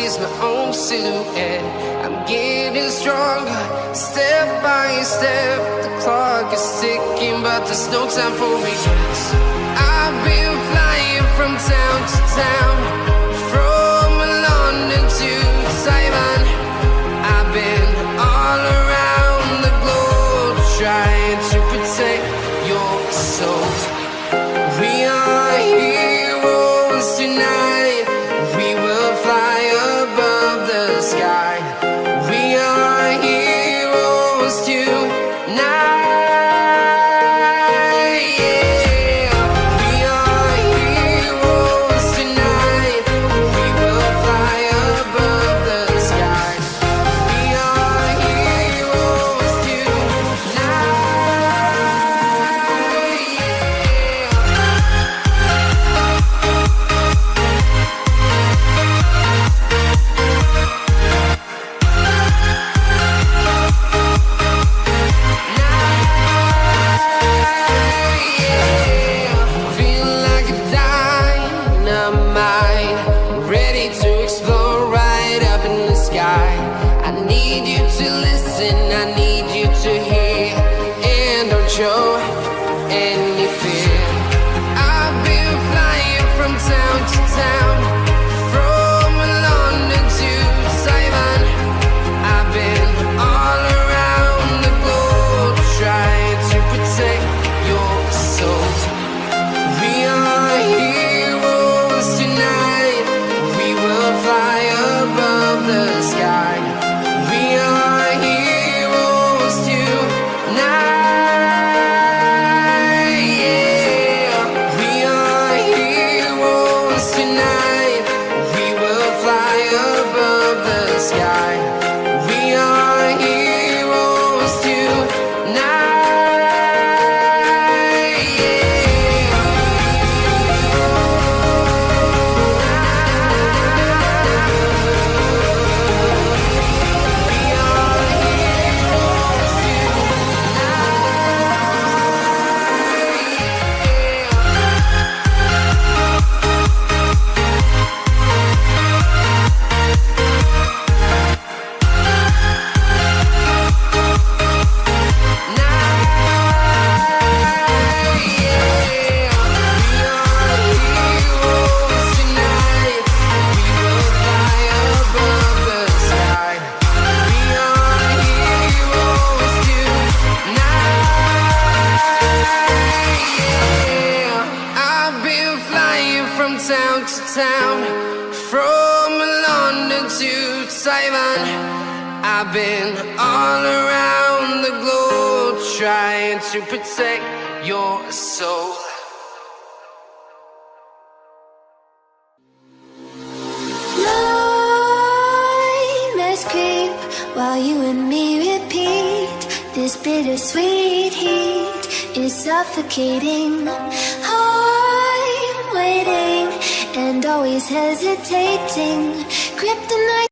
notice my own silhouette. I'm getting stronger, step by step. The clock is ticking, but there's no time for regrets. I've been flying from town to town, from London to Taiwan. I've been all around the globe, trying to protect your soul. We are heroes tonight. We will fly above the sky. We are heroes tonight. Show any fear. I've been flying from town to town, from London to Taiwan. I've been all around the globe, trying to protect your soul. We are heroes tonight. We will fly above the sky. We are heroes tonight. Town to town, from London to Taiwan. I've been all around the globe, trying to protect your soul. Nightmares creep while you and me repeat. This bittersweet heat is suffocating. I'm waiting and always hesitating. Kryptonite